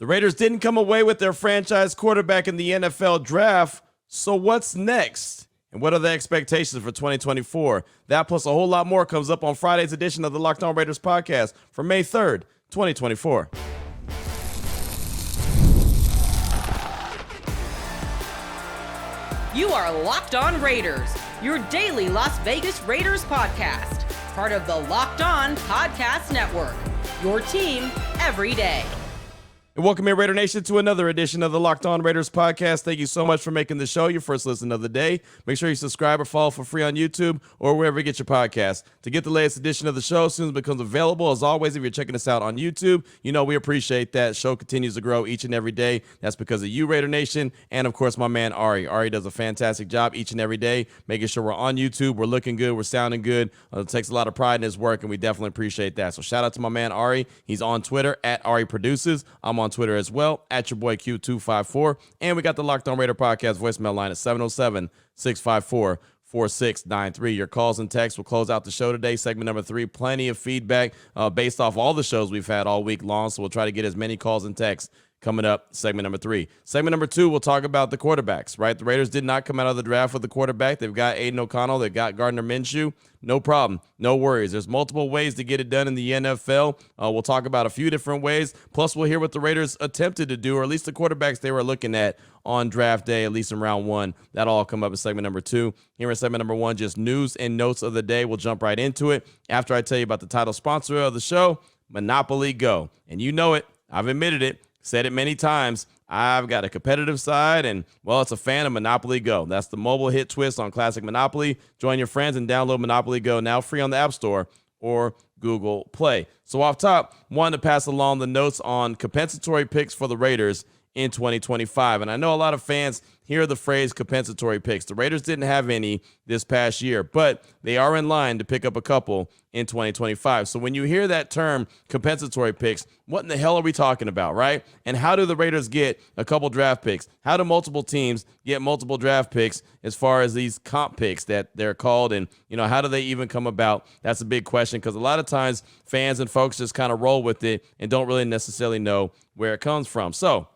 The Raiders didn't come away with their franchise quarterback in the NFL draft, so what's next? And what are the expectations for 2024? That plus a whole lot more comes up on Friday's edition of the Locked On Raiders podcast for May 3rd, 2024. You are Locked On Raiders, your daily Las Vegas Raiders podcast, part of the Locked On Podcast Network, your team every day. And welcome in, Raider Nation, to another edition of the Locked On Raiders podcast. Thank you so much for making the show your first listen of the day. Make sure you subscribe or follow for free on YouTube or wherever you get your podcasts. To get the latest edition of the show as soon as it becomes available, as always, if you're checking us out on YouTube, you know we appreciate that. Show continues to grow each and every day. That's because of you, Raider Nation, and of course my man Ari. Ari does a fantastic job each and every day, making sure we're on YouTube, we're looking good, we're sounding good. It takes a lot of pride in his work, and we definitely appreciate that. So shout out to my man Ari. He's on Twitter at Ari Produces. I'm on Twitter as well, at your boy Q254. And we got the Locked On Raider podcast voicemail line at 707-654-4693. Your calls and texts will close out the show today. Segment number 3, plenty of feedback based off all the shows we've had all week long. So we'll try to get as many calls and texts coming up. Segment number 3. Segment number 2, we'll talk about the quarterbacks, right? The Raiders did not come out of the draft with the quarterback. They've got Aiden O'Connell. They've got Gardner Minshew. No problem. No worries. There's multiple ways to get it done in the NFL. We'll talk about a few different ways. Plus, we'll hear what the Raiders attempted to do, or at least the quarterbacks they were looking at on draft day, at least in round 1. That'll all come up in segment number 2. Here in segment number 1, just news and notes of the day. We'll jump right into it after I tell you about the title sponsor of the show, Monopoly Go. And you know it. I've admitted it. Said it many times. I've got a competitive side, and, well, it's a fan of Monopoly Go. That's the mobile hit twist on classic Monopoly. Join your friends and download Monopoly Go now free on the App Store or Google Play. So off top, wanted to pass along the notes on compensatory picks for the Raiders in 2025. And I know a lot of fans hear the phrase compensatory picks. The Raiders didn't have any this past year, but they are in line to pick up a couple in 2025. So when you hear that term compensatory picks, what in the hell are we talking about, right? And how do the Raiders get a couple draft picks? How do multiple teams get multiple draft picks as far as these comp picks that they're called? And, you know, how do they even come about? That's a big question, because a lot of times fans and folks just kind of roll with it and don't really necessarily know where it comes from. So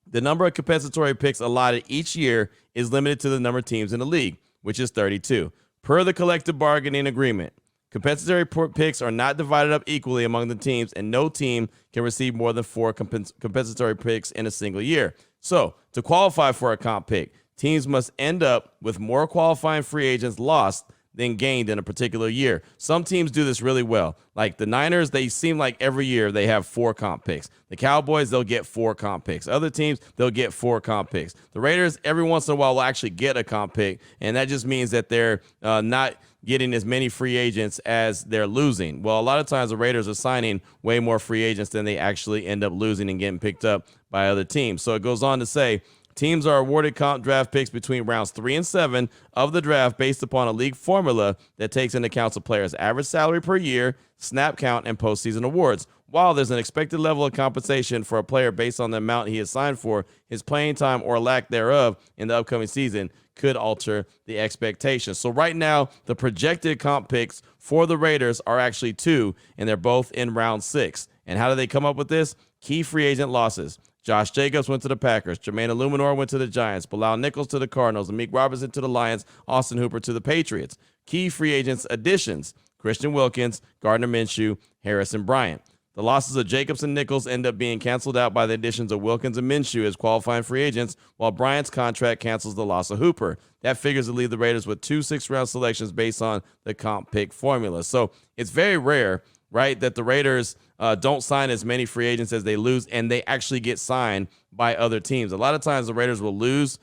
the number of compensatory picks allotted each year is limited to the number of teams in the league, which is 32. Per the collective bargaining agreement, compensatory picks are not divided up equally among the teams, and no team can receive more than 4 compensatory picks in a single year. So, to qualify for a comp pick, teams must end up with more qualifying free agents lost than gained in a particular year. Some teams do this really well. Like the Niners, they seem like every year they have 4 comp picks. The Cowboys, they'll get 4 comp picks. Other teams, they'll get 4 comp picks. The Raiders, every once in a while, will actually get a comp pick, and that just means that they're not getting as many free agents as they're losing. Well, a lot of times the Raiders are signing way more free agents than they actually end up losing and getting picked up by other teams. So it goes on to say, teams are awarded comp draft picks between rounds 3 and 7 of the draft based upon a league formula that takes into account a player's average salary per year, snap count, and postseason awards. While there's an expected level of compensation for a player based on the amount he is signed for, his playing time or lack thereof in the upcoming season could alter the expectations. So right now, the projected comp picks for the Raiders are actually 2, and they're both in round 6. And how do they come up with this? Key free agent losses. Josh Jacobs went to the Packers. Jermaine Illuminor went to the Giants. Bilal Nichols to the Cardinals. Amik Robertson to the Lions. Austin Hooper to the Patriots. Key free agents additions: Christian Wilkins, Gardner Minshew, Harrison Bryant. The losses of Jacobs and Nichols end up being canceled out by the additions of Wilkins and Minshew as qualifying free agents, while Bryant's contract cancels the loss of Hooper. That figures to leave the Raiders with 2 6th-round selections based on the comp pick formula. So it's very rare, right, that the Raiders don't sign as many free agents as they lose, and they actually get signed by other teams. A lot of times the Raiders will lose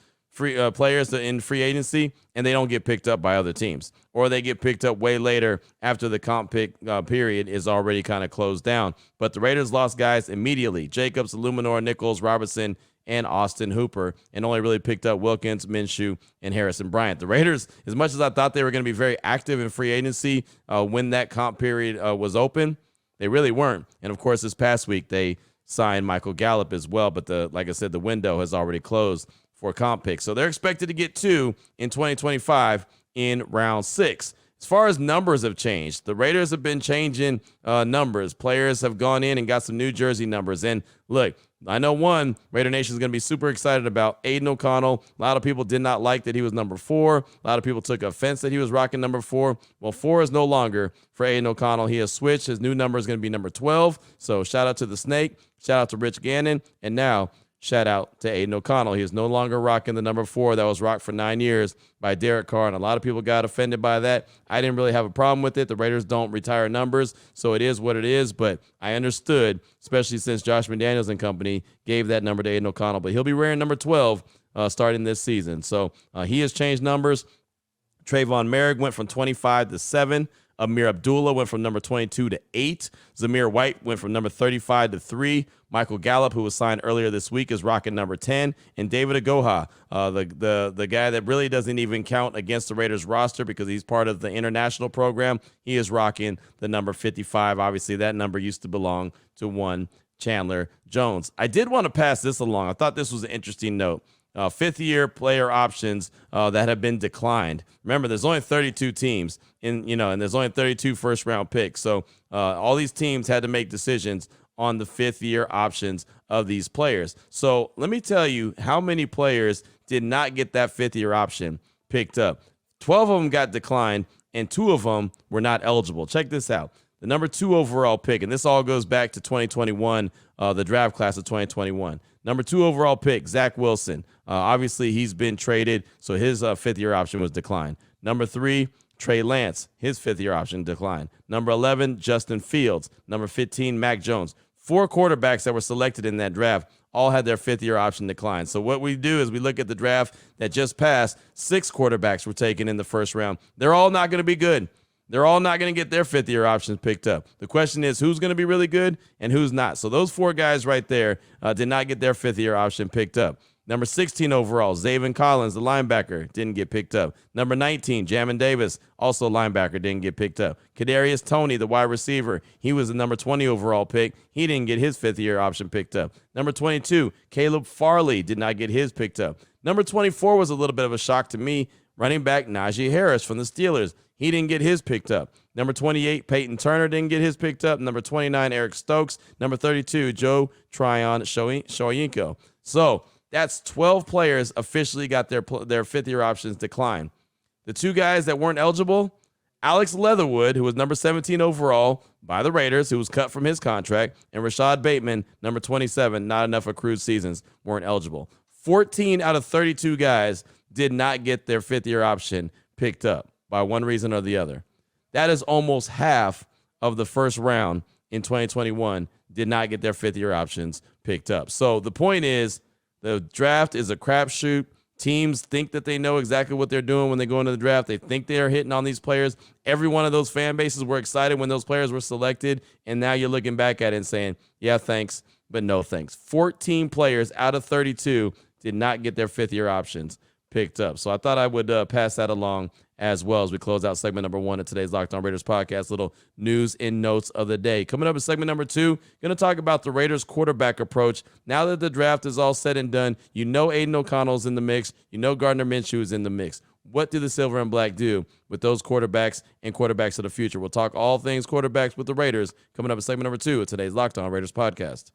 players in free agency, and they don't get picked up by other teams, or they get picked up way later after the comp pick period is already kind of closed down. But the Raiders lost guys immediately: Jacobs, Illuminor, Nichols, Robertson, and Austin Hooper, and only really picked up Wilkins, Minshew, and Harrison Bryant. The Raiders, as much as I thought they were going to be very active in free agency when that comp period was open, they really weren't. And of course, this past week they signed Michael Gallup as well, but like I said, the window has already closed for comp picks. So they're expected to get 2 in 2025 in round 6. As far as numbers have changed, the Raiders have been changing numbers. Players have gone in and got some new jersey numbers. And look, I know one Raider Nation is going to be super excited about Aiden O'Connell. A lot of people did not like that he was number 4. A lot of people took offense that he was rocking number 4. Well, 4 is no longer for Aiden O'Connell. He has switched. His new number is going to be number 12. So shout out to the Snake. Shout out to Rich Gannon. And now shout out to Aiden O'Connell. He is no longer rocking the number 4 that was rocked for 9 years by Derek Carr, and a lot of people got offended by that. I didn't really have a problem with it. The Raiders don't retire numbers, so it is what it is, but I understood, especially since Josh McDaniels and company gave that number to Aiden O'Connell, but he'll be wearing number 12 starting this season. So he has changed numbers. Trayvon Merrick went from 25 to 7. Amir Abdullah went from number 22 to 8. Zamir White went from number 35 to 3. Michael Gallup, who was signed earlier this week, is rocking number 10. And David Agoha, the guy that really doesn't even count against the Raiders roster because he's part of the international program, he is rocking the number 55. Obviously, that number used to belong to one Chandler Jones. I did want to pass this along. I thought this was an interesting note. Fifth-year player options that have been declined. Remember, there's only 32 teams, and there's only 32 first-round picks. So all these teams had to make decisions on the fifth-year options of these players. So let me tell you how many players did not get that fifth-year option picked up. 12 of them got declined, and 2 of them were not eligible. Check this out. The number 2 overall pick, and this all goes back to 2021, the draft class of 2021. Number 2 overall pick, Zach Wilson. Obviously, he's been traded, so his fifth-year option was declined. Number 3, Trey Lance. His fifth-year option declined. Number 11, Justin Fields. Number 15, Mac Jones. 4 quarterbacks that were selected in that draft all had their fifth-year option declined. So what we do is we look at the draft that just passed. 6 quarterbacks were taken in the first round. They're all not going to be good. They're all not going to get their fifth-year options picked up. The question is who's going to be really good and who's not. So those 4 guys right there did not get their fifth-year option picked up. Number 16 overall, Zaven Collins, the linebacker, didn't get picked up. Number 19, Jamin Davis, also linebacker, didn't get picked up. Kadarius Toney, the wide receiver, he was the number 20 overall pick. He didn't get his fifth-year option picked up. Number 22, Caleb Farley did not get his picked up. Number 24 was a little bit of a shock to me. Running back Najee Harris from the Steelers. He didn't get his picked up. Number 28, Peyton Turner didn't get his picked up. Number 29, Eric Stokes. Number 32, Joe Tryon Shoyinko. So that's 12 players officially got their fifth-year options declined. The 2 guys that weren't eligible, Alex Leatherwood, who was number 17 overall by the Raiders, who was cut from his contract, and Rashad Bateman, number 27, not enough accrued seasons, weren't eligible. 14 out of 32 guys did not get their fifth-year option picked up by one reason or the other. That is almost half of the first round in 2021 did not get their fifth-year options picked up. So the point is the draft is a crapshoot. Teams think that they know exactly what they're doing when they go into the draft. They think they are hitting on these players. Every one of those fan bases were excited when those players were selected, and now you're looking back at it and saying, yeah, thanks, but no thanks. 14 players out of 32 did not get their fifth-year options picked up. So I thought I would pass that along as well as we close out segment number 1 of today's Locked On Raiders podcast. Little news and notes of the day. Coming up in segment number 2, going to talk about the Raiders quarterback approach. Now that the draft is all said and done, you know Aiden O'Connell's in the mix. You know Gardner Minshew is in the mix. What do the Silver and Black do with those quarterbacks and quarterbacks of the future? We'll talk all things quarterbacks with the Raiders coming up in segment number 2 of today's Locked On Raiders podcast.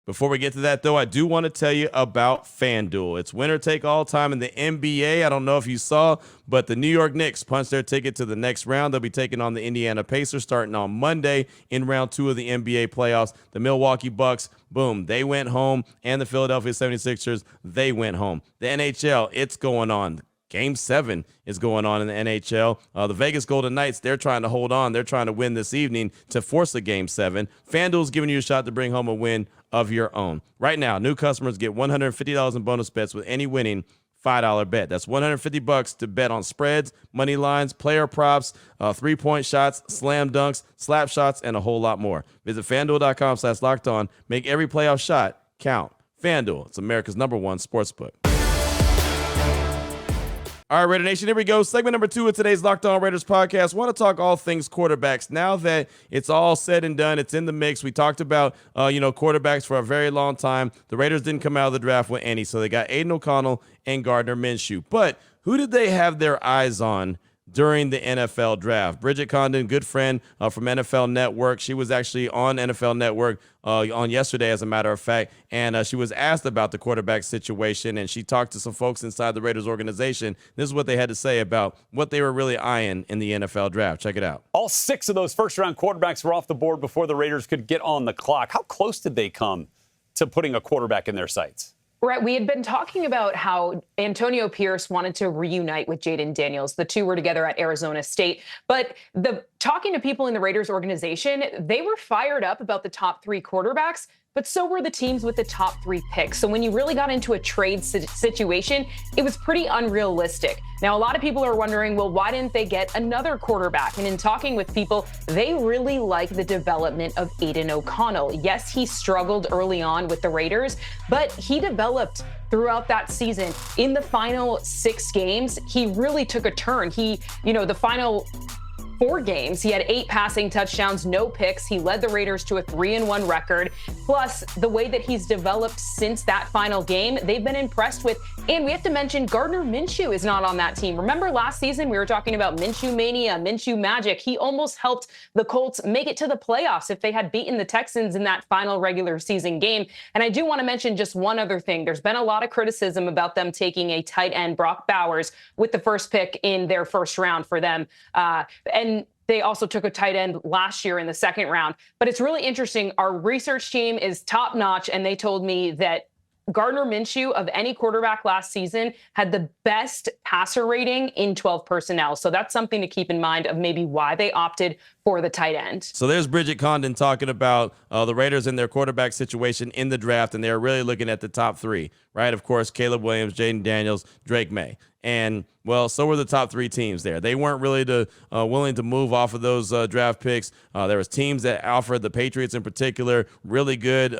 Before we get to that, though, I do want to tell you about FanDuel. It's winner take all time in the NBA. I don't know if you saw, but the New York Knicks punched their ticket to the next round. They'll be taking on the Indiana Pacers starting on Monday in round 2 of the NBA playoffs. The Milwaukee Bucks, boom, they went home. And the Philadelphia 76ers, they went home. The NHL, it's going on. Game 7 is going on in the NHL. The Vegas Golden Knights, they're trying to hold on. They're trying to win this evening to force a Game 7. FanDuel's giving you a shot to bring home a win of your own. Right now, new customers get $150 in bonus bets with any winning $5 bet. That's $150 to bet on spreads, money lines, player props, 3-point shots, slam dunks, slap shots, and a whole lot more. Visit FanDuel.com/lockedon. Make every playoff shot count. FanDuel, it's America's #1 sportsbook. All right, Raider Nation, here we go. Segment number 2 of today's Locked On Raiders podcast. Want to talk all things quarterbacks. Now that it's all said and done, it's in the mix. We talked about, quarterbacks for a very long time. The Raiders didn't come out of the draft with any, so they got Aiden O'Connell and Gardner Minshew. But who did they have their eyes on during the NFL draft? Bridget Condon, good friend from NFL Network. She was actually on NFL Network on yesterday, as a matter of fact, and she was asked about the quarterback situation, and she talked to some folks inside the Raiders organization. This is what they had to say about what they were really eyeing in the NFL draft. Check it out. All 6 of those first-round quarterbacks were off the board before the Raiders could get on the clock. How close did they come to putting a quarterback in their sights? Right. We had been talking about how Antonio Pierce wanted to reunite with Jaden Daniels. The two were together at Arizona State. But talking to people in the Raiders organization, they were fired up about the top 3 quarterbacks, but so were the teams with the top 3 picks. So when you really got into a trade situation, it was pretty unrealistic. Now, a lot of people are wondering, well, why didn't they get another quarterback? And in talking with people, they really like the development of Aiden O'Connell. Yes, he struggled early on with the Raiders, but he developed throughout that season. In the final 6 games, he really took a turn. The final 4 games, he had 8 passing touchdowns, no picks. He led the Raiders to a 3-1 record. Plus, the way that he's developed since that final game, they've been impressed with. And we have to mention Gardner Minshew is not on that team. Remember last season, we were talking about Minshew Mania, Minshew Magic. He almost helped the Colts make it to the playoffs if they had beaten the Texans in that final regular season game. And I do want to mention just one other thing. There's been a lot of criticism about them taking a tight end, Brock Bowers, with the first pick in their first round for them. And they also took a tight end last year in the second round. But it's really interesting. Our research team is top notch, and they told me that Gardner Minshew, of any quarterback last season, had the best passer rating in 12 personnel. So that's something to keep in mind of maybe why they opted for the tight end. So there's Bridget Condon talking about the Raiders and their quarterback situation in the draft, and they're really looking at the top 3, right? Of course, Caleb Williams, Jaden Daniels, Drake May. And, well, so were the top 3 teams there. They weren't really willing to move off of those draft picks. There was teams that offered, the Patriots in particular, really good,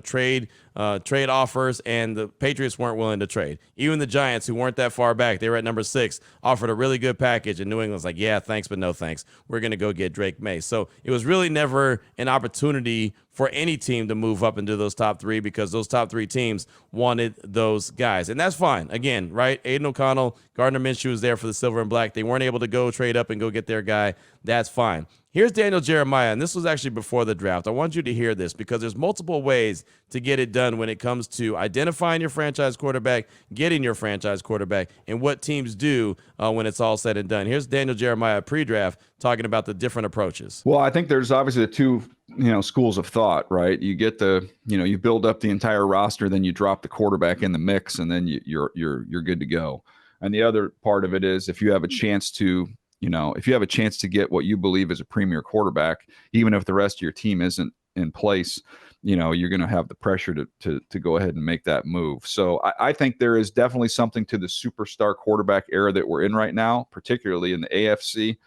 trade offers, and the Patriots weren't willing to trade. Even the Giants, who weren't that far back, they were at number 6, offered a really good package, and New England's like, yeah, thanks, but no thanks. We're going to go get Drake May. So it was really never an opportunity for any team to move up into those top 3 because those top 3 teams wanted those guys. And that's fine. Again, right? Aiden O'Connell, Gardner Minshew was there for the silver and black. They weren't able to go trade up and go get their guy. That's fine. Here's Daniel Jeremiah, and this was actually before the draft. I want you to hear this because there's multiple ways to get it done when it comes to identifying your franchise quarterback, getting your franchise quarterback, and what teams do when it's all said and done. Here's Daniel Jeremiah pre-draft talking about the different approaches. Well, I think there's obviously the 2, schools of thought, right? You get you build up the entire roster, then you drop the quarterback in the mix, and then you're good to go. And the other part of it is if you have a chance to get what you believe is a premier quarterback, even if the rest of your team isn't in place, you're going to have the pressure to go ahead and make that move. So I think there is definitely something to the superstar quarterback era that we're in right now, particularly in the AFC,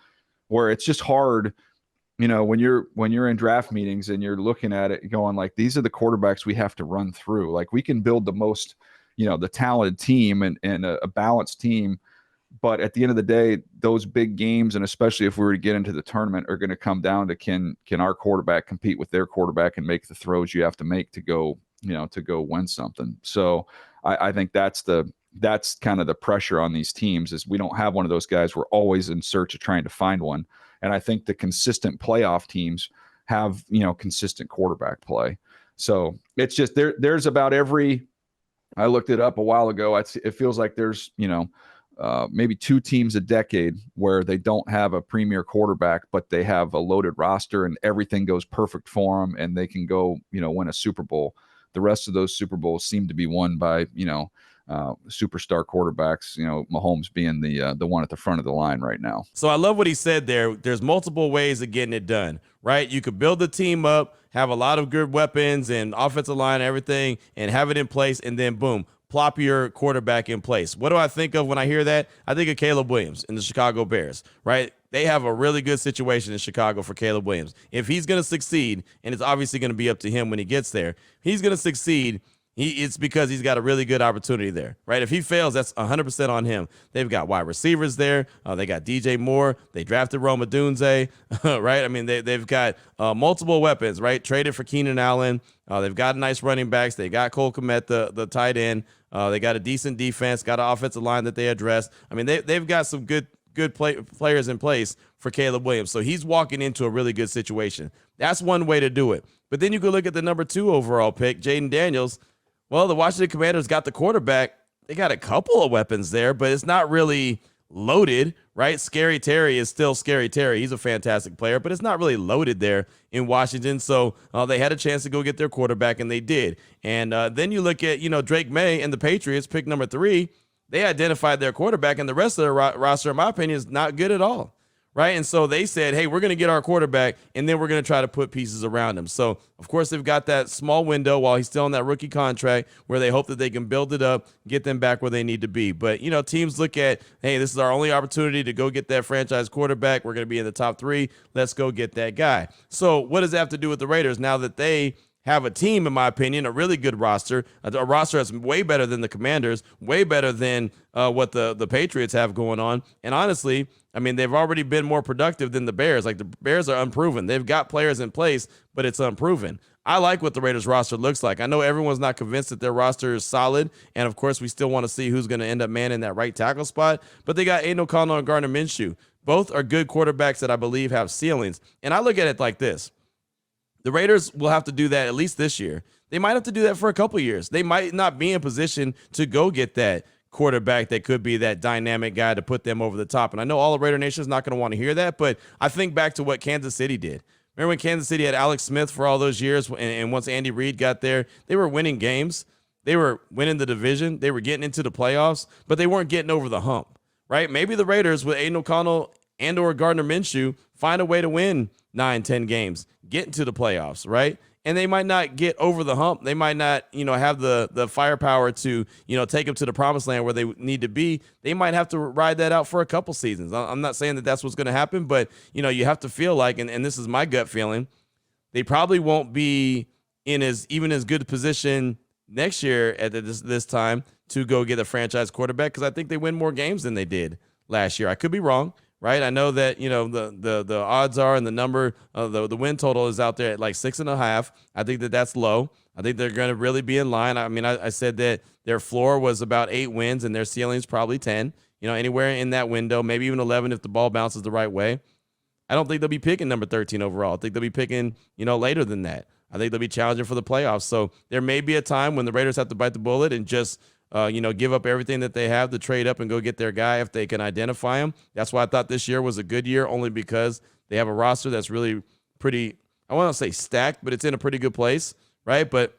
where it's just hard, when you're in draft meetings and you're looking at it going like, these are the quarterbacks we have to run through. Like, we can build the most, the talented team and a balanced team. But at the end of the day, those big games, and especially if we were to get into the tournament, are going to come down to can our quarterback compete with their quarterback and make the throws you have to make to go win something. So I think that's kind of the pressure on these teams is we don't have one of those guys. We're always in search of trying to find one. And I think the consistent playoff teams have, consistent quarterback play. So it's just there's about every, I looked it up a while ago. It feels like there's, maybe 2 teams a decade where they don't have a premier quarterback, but they have a loaded roster and everything goes perfect for them and they can go, win a Super Bowl. The rest of those Super Bowls seem to be won by, superstar quarterbacks, Mahomes being the one at the front of the line right now. So I love what he said there. There's multiple ways of getting it done, right? You could build the team up, have a lot of good weapons and offensive line and everything, and have it in place, and then boom, plop your quarterback in place. What do I think of when I hear that? I think of Caleb Williams and the Chicago Bears, right? They have a really good situation in Chicago for Caleb Williams. If he's going to succeed, and it's obviously going to be up to him when he gets there, he's going to succeed. It's because he's got a really good opportunity there, right? If he fails, that's 100% on him. They've got wide receivers there. They got DJ Moore. They drafted Roma Dunze, right? I mean, they've got multiple weapons, right? Traded for Keenan Allen. They've got nice running backs. They got Cole Kmet, the tight end. They got a decent defense, got an offensive line that they addressed. I mean, they've got some good players in place for Caleb Williams. So he's walking into a really good situation. That's one way to do it. But then you could look at the number 2 overall pick, Jaden Daniels. Well, the Washington Commanders got the quarterback. They got a couple of weapons there, but it's not really loaded, right? Scary Terry is still Scary Terry. He's a fantastic player, but it's not really loaded there in Washington. So they had a chance to go get their quarterback, and they did. And then you look at, Drake May and the Patriots, pick number 3. They identified their quarterback, and the rest of the roster, in my opinion, is not good at all, right? And so they said, hey, we're going to get our quarterback, and then we're going to try to put pieces around him. So, of course, they've got that small window while he's still on that rookie contract where they hope that they can build it up, get them back where they need to be. But, teams look at, hey, this is our only opportunity to go get that franchise quarterback. We're going to be in the top 3. Let's go get that guy. So what does that have to do with the Raiders now that they have a team, in my opinion, a really good roster, a roster that's way better than the Commanders, way better than what the Patriots have going on. And honestly, I mean, they've already been more productive than the Bears. Like, the Bears are unproven. They've got players in place, but it's unproven. I like what the Raiders roster looks like. I know everyone's not convinced that their roster is solid. And of course, we still want to see who's going to end up manning that right tackle spot. But they got Aiden O'Connell and Gardner Minshew. Both are good quarterbacks that I believe have ceilings. And I look at it like this. The Raiders will have to do that at least this year. They might have to do that for a couple years. They might not be in position to go get that quarterback that could be that dynamic guy to put them over the top. And I know all of Raider Nation is not going to want to hear that, but I think back to what Kansas City did. Remember when Kansas City had Alex Smith for all those years, and once Andy Reid got there, they were winning games. They were winning the division. They were getting into the playoffs, but they weren't getting over the hump, right? Maybe the Raiders with Aiden O'Connell and or Gardner Minshew find a way to win 9-10 games, get into the playoffs, right? And they might not get over the hump. They might not, have the firepower to, take them to the promised land where they need to be. They might have to ride that out for a couple seasons. I'm not saying that that's what's going to happen, but, you have to feel like, and this is my gut feeling, they probably won't be in even as good a position next year at this time to go get a franchise quarterback, because I think they win more games than they did last year. I could be wrong. Right, I know that the odds are, and the number the win total is out there at like 6.5. I think that's low. I think they're going to really be in line. I mean, I said that their floor was about 8 wins and their ceiling is probably 10. Anywhere in that window, maybe even 11 if the ball bounces the right way. I don't think they'll be picking number 13 overall. I think they'll be picking later than that. I think they'll be challenging for the playoffs. So there may be a time when the Raiders have to bite the bullet and just give up everything that they have to trade up and go get their guy if they can identify him. That's why I thought this year was a good year, only because they have a roster that's really pretty, I want to say stacked, but it's in a pretty good place, right? But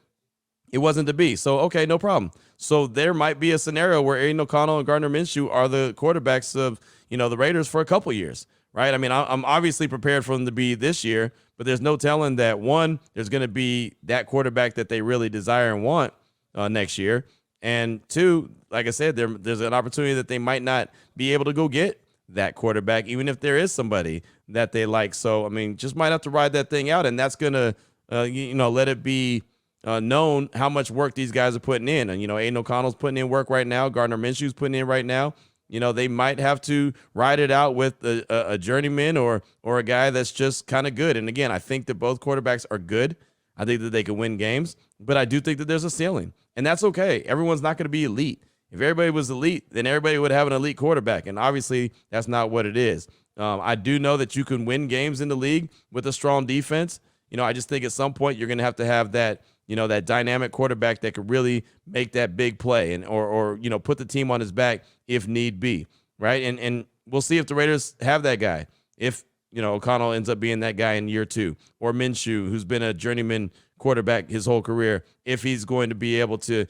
it wasn't to be. So, okay, no problem. So there might be a scenario where Aiden O'Connell and Gardner Minshew are the quarterbacks of, the Raiders for a couple years, right? I mean, I'm obviously prepared for them to be this year, but there's no telling that, one, there's going to be that quarterback that they really desire and want next year. And 2, like I said, there's an opportunity that they might not be able to go get that quarterback, even if there is somebody that they like. So, I mean, just might have to ride that thing out, and that's going to, let it be known how much work these guys are putting in. And, Aiden O'Connell's putting in work right now. Gardner Minshew's putting in right now. They might have to ride it out with a journeyman or a guy that's just kind of good. And, again, I think that both quarterbacks are good. I think that they can win games, but I do think that there's a ceiling. And that's okay. Everyone's not going to be elite. If everybody was elite, then everybody would have an elite quarterback. And obviously, that's not what it is. I do know that you can win games in the league with a strong defense. I just think at some point you're going to have that, that dynamic quarterback that could really make that big play and or put the team on his back if need be, right? And we'll see if the Raiders have that guy. If O'Connell ends up being that guy in year 2, or Minshew, who's been a journeyman quarterback his whole career, if he's going to be able to,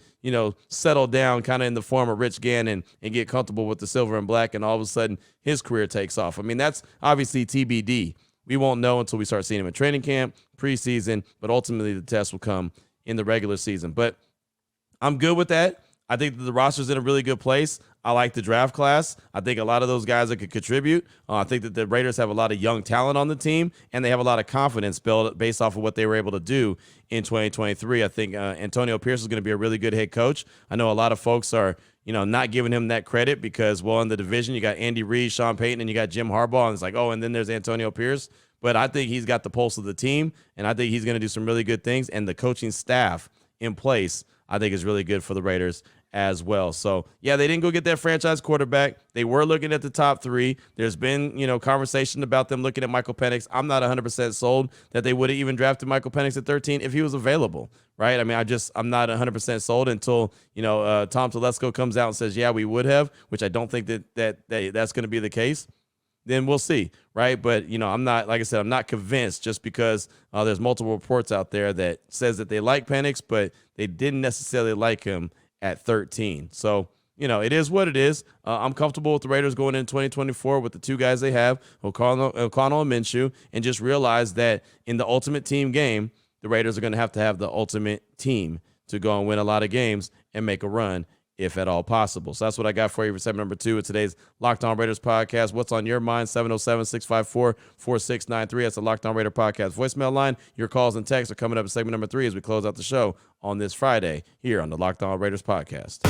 settle down kind of in the form of Rich Gannon and get comfortable with the silver and black, and all of a sudden his career takes off. I mean, that's obviously TBD. We won't know until we start seeing him in training camp, preseason, but ultimately the test will come in the regular season. But I'm good with that. I think that the roster's in a really good place. I like the draft class. I think a lot of those guys that could contribute. I think that the Raiders have a lot of young talent on the team, and they have a lot of confidence built based off of what they were able to do in 2023. I think Antonio Pierce is going to be a really good head coach. I know a lot of folks are, not giving him that credit because, well, in the division, you got Andy Reid, Sean Payton, and you got Jim Harbaugh, and it's like, oh, and then there's Antonio Pierce. But I think he's got the pulse of the team, and I think he's going to do some really good things, and the coaching staff in place, I think, is really good for the Raiders as well. So, yeah, they didn't go get that franchise quarterback. They were looking at the top three. There's been, conversation about them looking at Michael Penix. I'm not 100% sold that they would have even drafted Michael Penix at 13 if he was available, right? I mean, I'm not 100% sold until, Tom Telesco comes out and says, yeah, we would have, which I don't think that's going to be the case. Then we'll see, right? But, I'm not, like I said, I'm not convinced just because there's multiple reports out there that says that they like Penix, but they didn't necessarily like him at 13. So, it is what it is. I'm comfortable with the Raiders going into 2024 with the two guys they have, O'Connell and Minshew, and just realize that in the ultimate team game, the Raiders are going to have the ultimate team to go and win a lot of games and make a run, if at all possible. So that's what I got for you for segment number 2 of today's Locked On Raiders podcast. What's on your mind? 707-654-4693. That's the Locked On Raider podcast voicemail line. Your calls and texts are coming up in segment number 3 as we close out the show on this Friday here on the Locked On Raiders podcast.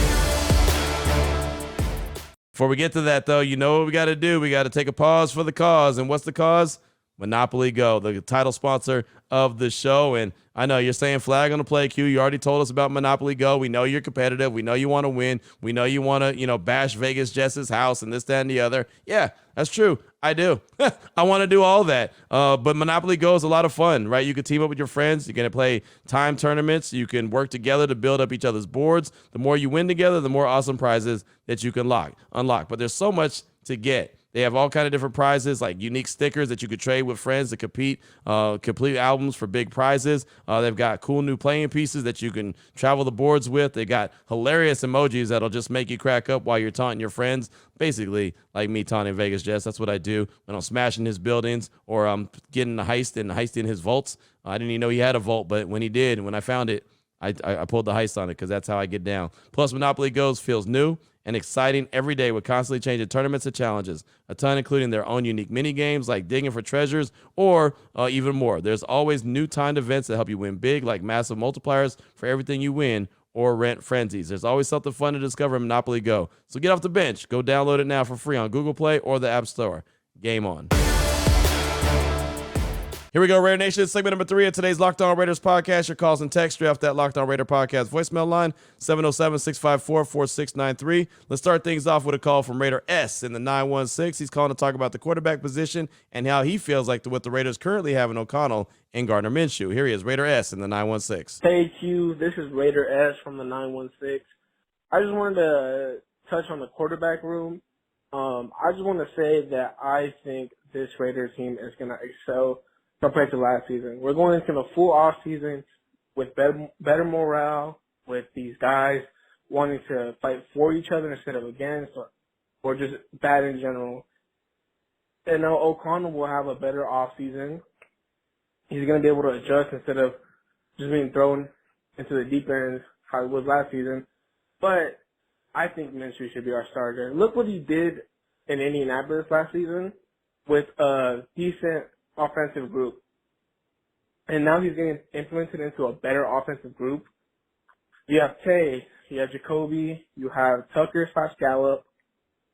Before we get to that, though, you know what we got to do. We got to take a pause for the cause. And what's the cause? Monopoly Go, the title sponsor of the show. And I know you're saying flag on the play, Q. You already told us about Monopoly Go. We know you're competitive. We know you want to win. We know you want to, bash Vegas Jess's house and this, that, and the other. Yeah, that's true. I do. I want to do all that. But Monopoly Go is a lot of fun, right? You can team up with your friends. You're going to play time tournaments. You can work together to build up each other's boards. The more you win together, the more awesome prizes that you can unlock. But there's so much to get. They have all kind of different prizes, like unique stickers that you could trade with friends to compete, complete albums for big prizes. They've got cool new playing pieces that you can travel the boards with. They got hilarious emojis that'll just make you crack up while you're taunting your friends. Basically, like me taunting Vegas Jess. That's what I do when I'm smashing his buildings or I'm getting a heist and heisting his vaults. I didn't even know he had a vault, but when he did, and when I found it, I pulled the heist on it because that's how I get down. Plus, Monopoly Go feels new and exciting every day with constantly changing tournaments and challenges, a ton including their own unique mini games like digging for treasures or even more. There's always new timed events that help you win big, like massive multipliers for everything you win or rent frenzies. There's always something fun to discover in Monopoly Go. So get off the bench. Go download it now for free on Google Play or the App Store. Game on. Here we go, Raider Nation. Segment number 3 of today's Locked On Raiders podcast. Your calls and texts straight off that Locked On Raider podcast voicemail line, 707-654-4693. Let's start things off with a call from Raider S in the 916. He's calling to talk about the quarterback position and how he feels like what the Raiders currently have in O'Connell and Gardner Minshew. Here he is, Raider S in the 916. Hey, Q. This is Raider S from the 916. I just wanted to touch on the quarterback room. I just want to say that I think this Raider team is going to excel compared to last season. We're going into the full off season with better morale, with these guys wanting to fight for each other instead of against, or just bad in general. And now O'Connell will have a better off season. He's going to be able to adjust instead of just being thrown into the deep end how it was last season. But I think Minshew should be our starter. Look what he did in Indianapolis last season with a decent offensive group. And now he's getting implemented into a better offensive group. You have Tay, you have Jacoby, you have Tucker / Gallup,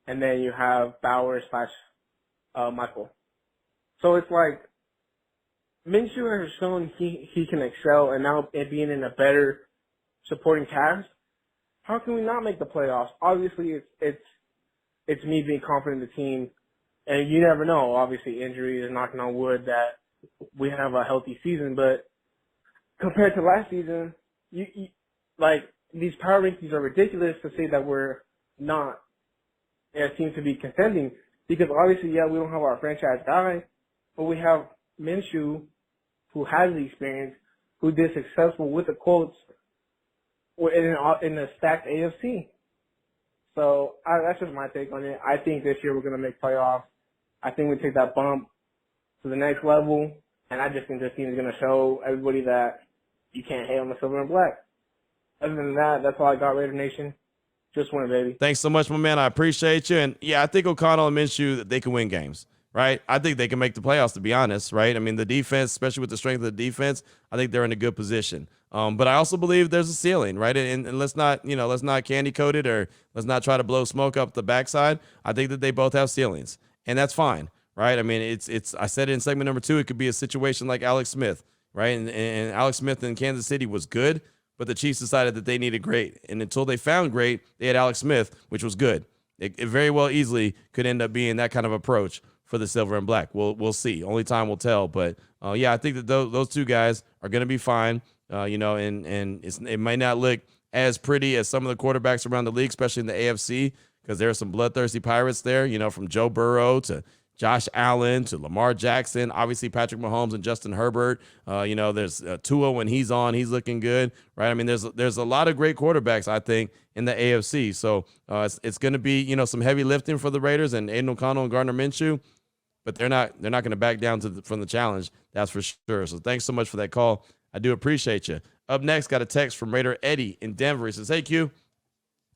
and then you have Bowers / Michael. So it's like Minshew has shown he can excel, and now it being in a better supporting cast, how can we not make the playoffs? Obviously, it's me being confident in the team. And you never know. Obviously, injuries and knocking on wood that we have a healthy season. But compared to last season, you like these power rankings are ridiculous to say that we're not a team to be contending. Because obviously, yeah, we don't have our franchise guy, but we have Minshew, who has the experience, who did successful with the Colts in a stacked AFC. So that's just my take on it. I think this year we're going to make playoffs. I think we take that bump to the next level, and I just think this team is going to show everybody that you can't hate on the silver and black. Other than that, that's all I got, Raider Nation. Just win, baby. Thanks so much, my man. I appreciate you. And yeah, I think O'Connell and Minshew, that they can win games, right? I think they can make the playoffs, to be honest, right? I mean, the defense, especially with the strength of the defense, I think they're in a good position. But I also believe there's a ceiling, right? And let's not candy coat it, or let's not try to blow smoke up the backside. I think that they both have ceilings, and that's fine, right? I mean, it's I said it in segment number 2, it could be a situation like Alex Smith, right? And Alex Smith in Kansas City was good, but the Chiefs decided that they needed great. And until they found great, they had Alex Smith, which was good. It very well easily could end up being that kind of approach for the silver and black. We'll see. Only time will tell. But, yeah, I think that those two guys are going to be fine, and it might not look as pretty as some of the quarterbacks around the league, especially in the AFC, because there are some bloodthirsty Pirates there, from Joe Burrow to Josh Allen to Lamar Jackson, obviously Patrick Mahomes and Justin Herbert. There's Tua when he's on, he's looking good, right? I mean, there's a lot of great quarterbacks, I think, in the AFC. So it's going to be, some heavy lifting for the Raiders and Aiden O'Connell and Gardner Minshew, but they're not going to back down from the challenge. That's for sure. So thanks so much for that call. I do appreciate you. Up next, got a text from Raider Eddie in Denver. He says, "Hey Q,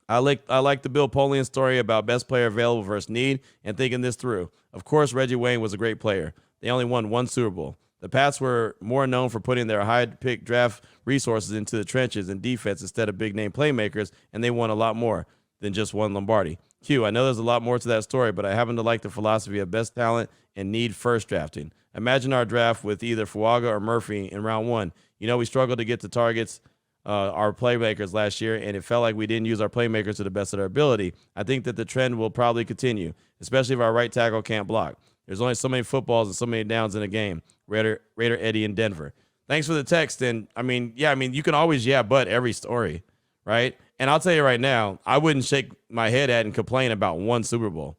I like the Bill Polian story about best player available versus need and thinking this through. Of course, Reggie Wayne was a great player. They only won one Super Bowl. The Pats were more known for putting their high-pick draft resources into the trenches and defense instead of big-name playmakers, and they won a lot more than just one Lombardi. Q, I know there's a lot more to that story, but I happen to like the philosophy of best talent and need first drafting. Imagine our draft with either Fuaga or Murphy in round 1. We struggled to get to targets our playmakers last year, and it felt like we didn't use our playmakers to the best of their ability. I think that the trend will probably continue, especially if our right tackle can't block. There's only so many footballs and so many downs in a game." Raider Eddie in Denver. Thanks for the text. And you can always but every story, right? And I'll tell you right now, I wouldn't shake my head at and complain about one Super Bowl,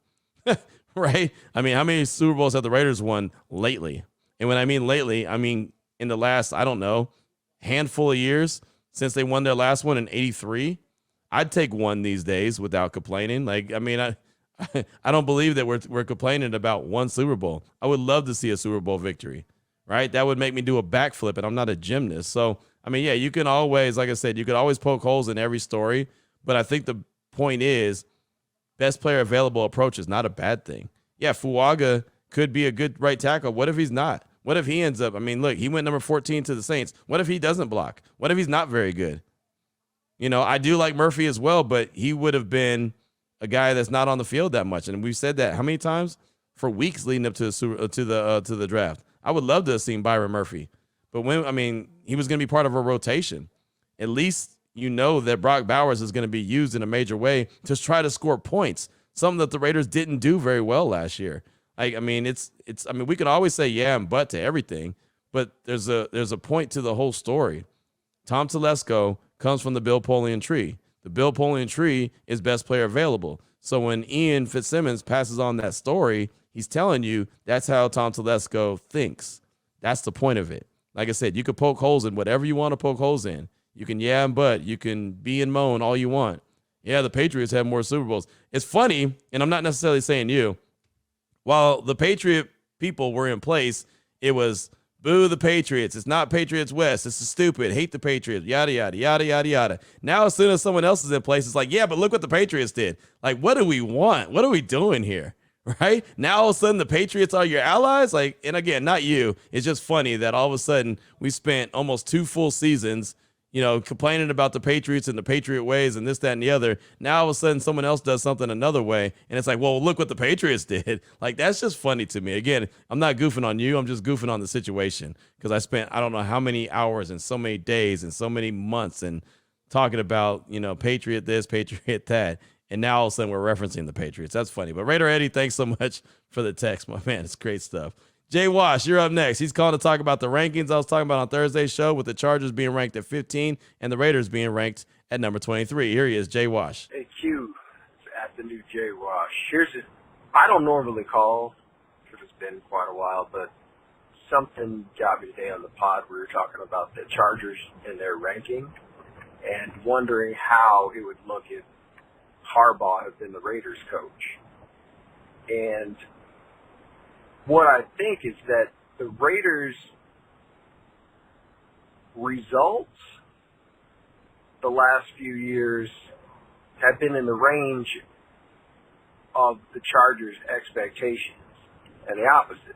right? I mean, how many Super Bowls have the Raiders won lately? And when I mean lately, I mean in the last, I don't know, handful of years. Since they won their last one in '83, I'd take one these days without complaining. I don't believe that we're complaining about one Super Bowl. I would love to see a Super Bowl victory, right? That would make me do a backflip, and I'm not a gymnast. So, you can always, like I said, you could always poke holes in every story. But I think the point is, best player available approach is not a bad thing. Yeah, Fuaga could be a good right tackle. What if he's not? What if he ends up, look, he went number 14 to the Saints. What if he doesn't block? What if he's not very good? I do like Murphy as well, but he would have been a guy that's not on the field that much. And we've said that how many times? For weeks leading up to the draft. I would love to have seen Byron Murphy. But he was going to be part of a rotation. At least that Brock Bowers is going to be used in a major way to try to score points, something that the Raiders didn't do very well last year. We can always say yeah and but to everything, but there's a point to the whole story. Tom Telesco comes from the Bill Polian tree. The Bill Polian tree is best player available. So when Ian Fitzsimmons passes on that story, he's telling you that's how Tom Telesco thinks. That's the point of it. Like I said, you could poke holes in whatever you want to poke holes in. You can yeah and but. You can be and moan all you want. Yeah, the Patriots have more Super Bowls. It's funny, and I'm not necessarily saying you. While the Patriot people were in place, it was boo the Patriots. It's not Patriots West. This is stupid. Hate the Patriots. Yada, yada, yada, yada, yada. Now, as soon as someone else is in place, it's like, yeah, but look what the Patriots did. Like, what do we want? What are we doing here? Right? Now, all of a sudden, the Patriots are your allies? Like, and again, not you. It's just funny that all of a sudden we spent almost 2 full seasons complaining about the Patriots and the Patriot ways and this, that, and the other. Now, all of a sudden, someone else does something another way, and it's like, well, look what the Patriots did. Like, that's just funny to me. Again, I'm not goofing on you. I'm just goofing on the situation because I spent I don't know how many hours and so many days and so many months and talking about, Patriot this, Patriot that, and now all of a sudden we're referencing the Patriots. That's funny. But Raider Eddie, thanks so much for the text, my man. It's great stuff. Jay Wash, you're up next. He's calling to talk about the rankings I was talking about on Thursday's show with the Chargers being ranked at 15 and the Raiders being ranked at number 23. Here he is, Jay Wash. Hey, Q, it's at the new Jay Wash. I don't normally call because it's been quite a while, but something got me today on the pod. We were talking about the Chargers and their ranking and wondering how it would look if Harbaugh had been the Raiders coach. And what I think is that the Raiders' results the last few years have been in the range of the Chargers' expectations, and the opposite.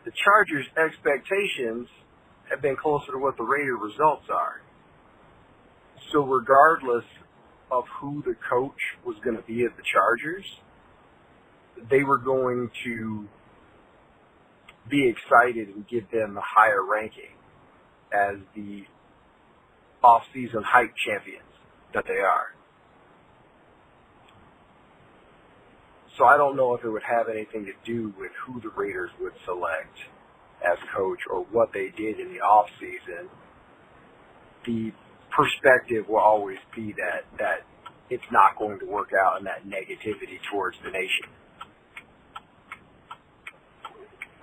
The Chargers' expectations have been closer to what the Raider results are. So regardless of who the coach was going to be at the Chargers, they were going to be excited and give them the higher ranking as the off-season hype champions that they are. So I don't know if it would have anything to do with who the Raiders would select as coach or what they did in the off-season. The perspective will always be that it's not going to work out, and that negativity towards the nation.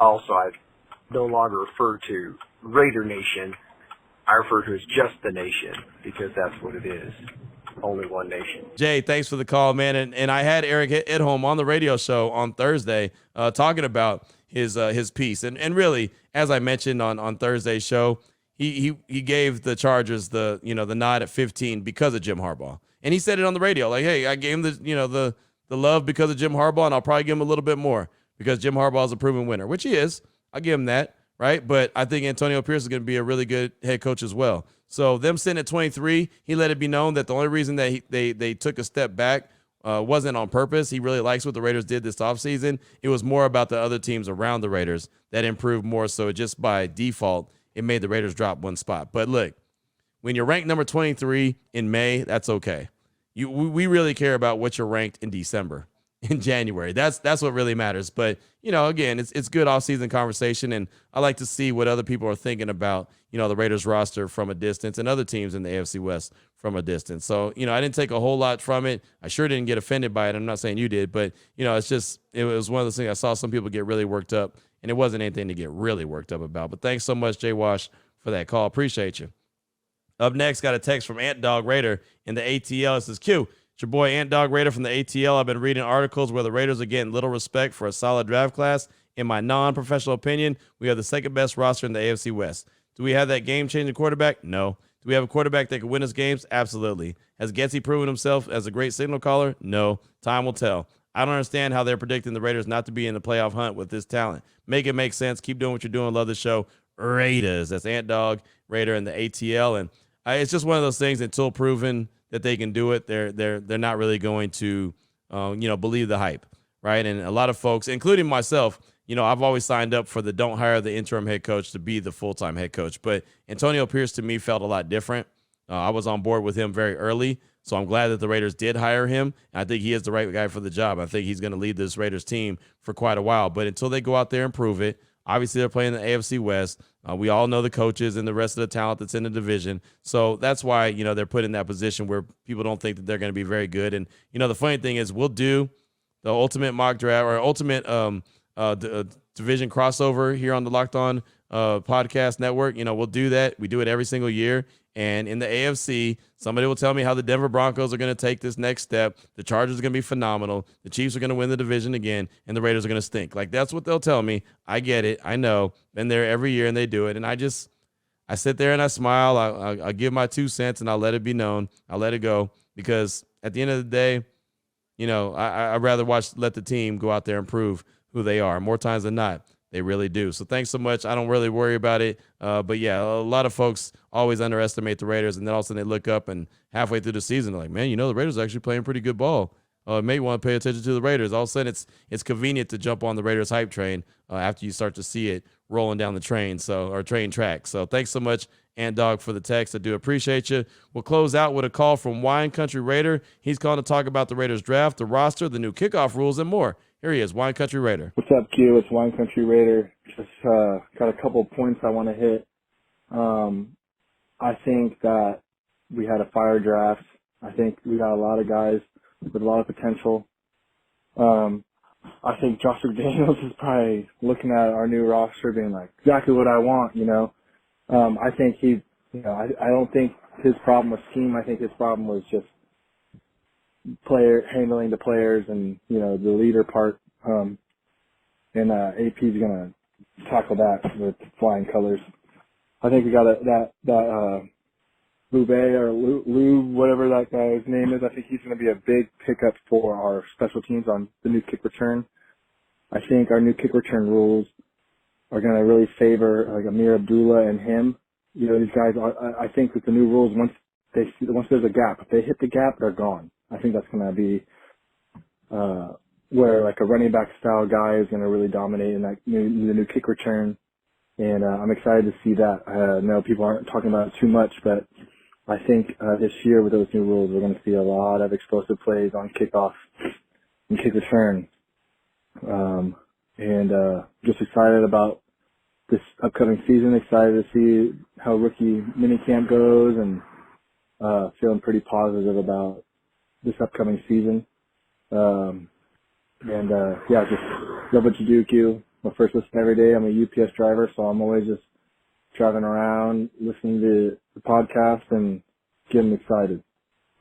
Also, I no longer refer to Raider Nation. I refer to it as just the nation, because that's what it is. Only one nation. Jay, thanks for the call, man. And I had Eric Edholm on the radio show on Thursday talking about his piece. And really, as I mentioned on Thursday's show, he gave the Chargers the nod at 15 because of Jim Harbaugh. And he said it on the radio, like, hey, I gave him the love because of Jim Harbaugh, and I'll probably give him a little bit more because Jim Harbaugh is a proven winner, which he is. I'll give him that, right? But I think Antonio Pierce is going to be a really good head coach as well. So them sitting at 23, he let it be known that the only reason that they took a step back wasn't on purpose. He really likes what the Raiders did this offseason. It was more about the other teams around the Raiders that improved more. So just by default, it made the Raiders drop one spot. But look, when you're ranked number 23 in May, that's okay. We really care about what you're ranked in December, in January. That's what really matters. But, again, it's good off-season conversation, and I like to see what other people are thinking about, the Raiders roster from a distance and other teams in the AFC West from a distance. So, I didn't take a whole lot from it. I sure didn't get offended by it. I'm not saying you did, but, it was one of those things I saw some people get really worked up, and it wasn't anything to get really worked up about. But thanks so much, Jay Wash, for that call. Appreciate you. Up next, got a text from Ant Dog Raider in the ATL. It says, Q, it's your boy Ant Dog Raider from the ATL. I've been reading articles where the Raiders are getting little respect for a solid draft class. In my non-professional opinion, we have the second best roster in the AFC West. Do we have that game-changing quarterback? No. Do we have a quarterback that can win us games? Absolutely. Has Getsy proven himself as a great signal caller? No. Time will tell. I don't understand how they're predicting the Raiders not to be in the playoff hunt with this talent. Make it make sense. Keep doing what you're doing. Love the show. Raiders. That's Ant Dog Raider in the ATL. And it's just one of those things until proven that they can do it, they're not really going to, believe the hype, right? And a lot of folks, including myself, I've always signed up for the don't hire the interim head coach to be the full-time head coach. But Antonio Pierce, to me, felt a lot different. I was on board with him very early, so I'm glad that the Raiders did hire him. I think he is the right guy for the job. I think he's going to lead this Raiders team for quite a while. But until they go out there and prove it, obviously they're playing the AFC West. We all know the coaches and the rest of the talent that's in the division. So that's why, they're put in that position where people don't think that they're going to be very good. And, the funny thing is we'll do the ultimate mock draft or ultimate division crossover here on the Locked On podcast network. We'll do that. We do it every single year. And in the AFC, somebody will tell me how the Denver Broncos are going to take this next step. The Chargers are going to be phenomenal. The Chiefs are going to win the division again, and the Raiders are going to stink. Like, that's what they'll tell me. I get it. I know. Been there every year, and they do it. And I sit there and I smile. I give my 2 cents, and I'll let it be known. I'll let it go because at the end of the day, I'd rather let the team go out there and prove who they are. More times than not, they really do. So thanks so much. I don't really worry about it. But, yeah, a lot of folks always underestimate the Raiders, and then all of a sudden they look up and halfway through the season, they're like, man, the Raiders are actually playing pretty good ball. May want to pay attention to the Raiders. All of a sudden it's convenient to jump on the Raiders hype train after you start to see it rolling down the train or train track. So thanks so much, Ant Dog, for the text. I do appreciate you. We'll close out with a call from Wine Country Raider. He's calling to talk about the Raiders draft, the roster, the new kickoff rules, and more. Here he is, Wine Country Raider. What's up, Q? It's Wine Country Raider. Just got a couple of points I want to hit. I think that we had a fire draft. I think we got a lot of guys with a lot of potential. I think Josh McDaniels is probably looking at our new roster being like, exactly what I want, I think I don't think his problem was team. I think his problem was just handling the players and, the leader part. And AP's going to tackle that with flying colors. I think we got that Lou, whatever that guy's name is. I think he's going to be a big pickup for our special teams on the new kick return. I think our new kick return rules are going to really favor like Amir Abdullah and him. You know, these guys. I think with the new rules, once there's a gap, if they hit the gap, they're gone. I think that's going to be where like a running back style guy is going to really dominate in that the new kick return. And I'm excited to see that. I know people aren't talking about it too much, but I think this year with those new rules, we're going to see a lot of explosive plays on kickoff and kick return. Just excited about this upcoming season, excited to see how rookie minicamp goes, and feeling pretty positive about this upcoming season. Just love what you do, Q. My first listen every day. I'm a UPS driver, so I'm always just driving around, listening to the podcast and getting excited.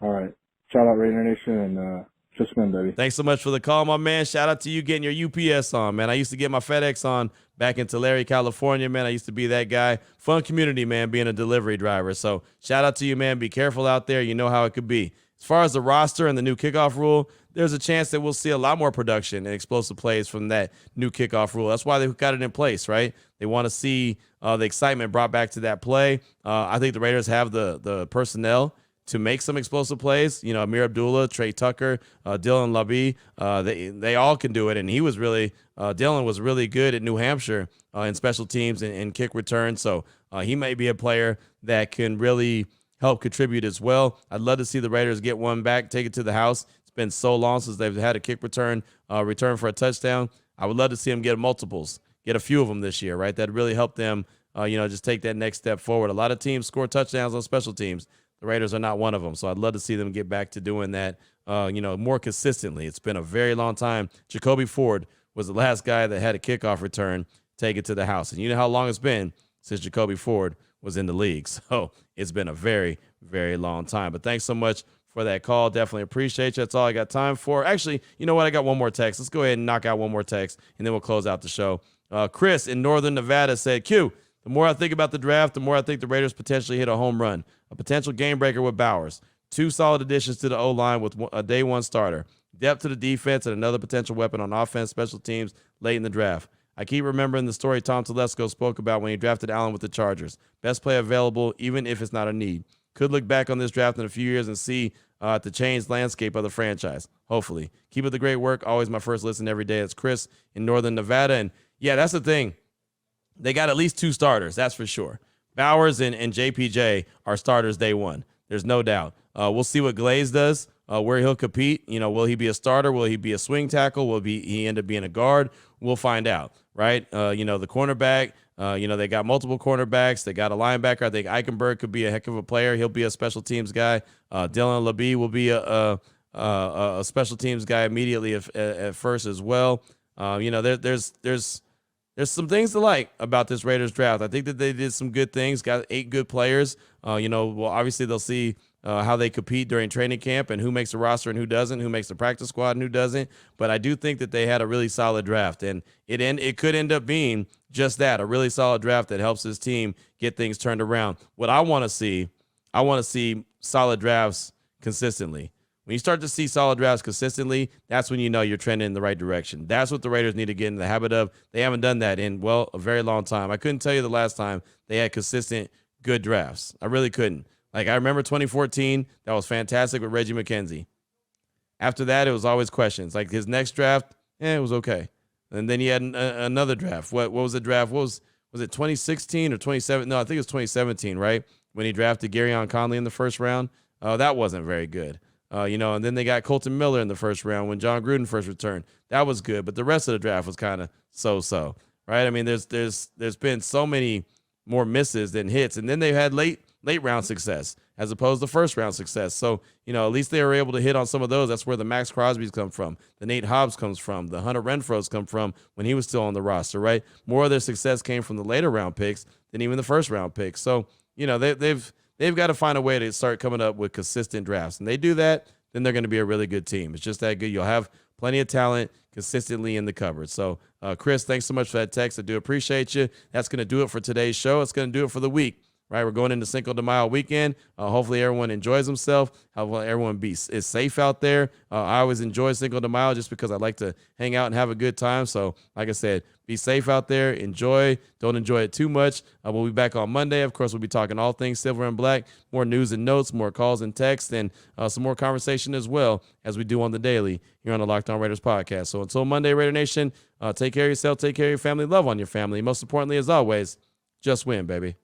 All right. Shout out Raider Nation and just win, baby. Thanks so much for the call, my man. Shout out to you getting your UPS on, man. I used to get my FedEx on back in Tulare, California, man. I used to be that guy. Fun community, man, being a delivery driver. So shout out to you, man. Be careful out there. You know how it could be. As far as the roster and the new kickoff rule, there's a chance that we'll see a lot more production and explosive plays from that new kickoff rule. That's why they got it in place, right? They want to see the excitement brought back to that play. I think the Raiders have the personnel to make some explosive plays. You know, Amir Abdullah, Trey Tucker, Dylan Labie, they all can do it. And he was really, Dylan was really good at New Hampshire in special teams and kick return. So he may be a player that can really help contribute as well. I'd love to see the Raiders get one back, take it to the house. It's been so long since they've had a kick return for a touchdown. I would love to see them get multiples, get a few of them this year, right? That'd really help them, just take that next step forward. A lot of teams score touchdowns on special teams. The Raiders are not one of them. So I'd love to see them get back to doing that, more consistently. It's been a very long time. Jacoby Ford was the last guy that had a kickoff return, take it to the house. And you know how long it's been since Jacoby Ford was in the league. So it's been a very, very long time. But thanks so much for that call. Definitely appreciate you. That's all I got time for. Actually, you know what? I got one more text. Let's go ahead and knock out one more text, and then we'll close out the show. Chris in Northern Nevada said, Q, the more I think about the draft, the more I think the Raiders potentially hit a home run, a potential game breaker with Bowers, 2 solid additions to the O-line with a day one starter, depth to the defense, and another potential weapon on offense, special teams late in the draft. I keep remembering the story Tom Telesco spoke about when he drafted Allen with the Chargers. Best play available, even if it's not a need. Could look back on this draft in a few years and see the changed landscape of the franchise. Hopefully. Keep up the great work. Always my first listen every day. It's Chris in Northern Nevada. And, yeah, that's the thing. They got at least 2 starters, that's for sure. Bowers and JPJ are starters day one. There's no doubt. We'll see what Glaze does, where he'll compete. You know, will he be a starter? Will he be a swing tackle? Will he end up being a guard? We'll find out, right? The cornerback, they got multiple cornerbacks. They got a linebacker. I think Eichenberg could be a heck of a player. He'll be a special teams guy. Dylan Labie will be a special teams guy immediately at first as well. There's some things to like about this Raiders draft. I think that they did some good things, got 8 good players. Obviously they'll see how they compete during training camp and who makes the roster and who doesn't, who makes the practice squad and who doesn't. But I do think that they had a really solid draft, and it could end up being just that, a really solid draft that helps this team get things turned around. What I want to see solid drafts consistently. When you start to see solid drafts consistently, that's when you know you're trending in the right direction. That's what the Raiders need to get in the habit of. They haven't done that in, a very long time. I couldn't tell you the last time they had consistent good drafts. I really couldn't. Like, I remember 2014, that was fantastic with Reggie McKenzie. After that, it was always questions. Like, his next draft, it was okay. And then he had another draft. What was the draft? Was it 2016 or 2017? No, I think it was 2017, right? When he drafted Garyon Conley in the first round. That wasn't very good. And then they got Colton Miller in the first round when John Gruden first returned. That was good, but the rest of the draft was kind of so-so, right? I mean, there's been so many more misses than hits, and then they've had late round success as opposed to first round success. So, at least they were able to hit on some of those. That's where the Max Crosby's come from, the Nate Hobbs comes from, the Hunter Renfro's come from when he was still on the roster, right? More of their success came from the later round picks than even the first round picks. So, they've got to find a way to start coming up with consistent drafts. And they do that, then they're going to be a really good team. It's just that good. You'll have plenty of talent consistently in the cupboard. So, Chris, thanks so much for that text. I do appreciate you. That's going to do it for today's show. It's going to do it for the week. right? We're going into Cinco de Mayo weekend. Hopefully everyone enjoys himself. Hopefully everyone is safe out there. I always enjoy Cinco de Mayo just because I like to hang out and have a good time. So like I said, be safe out there. Enjoy. Don't enjoy it too much. We'll be back on Monday. Of course, we'll be talking all things silver and black, more news and notes, more calls and texts, and some more conversation as well as we do on the daily here on the Locked On Raiders podcast. So until Monday, Raider Nation, take care of yourself, take care of your family, love on your family. Most importantly, as always, just win, baby.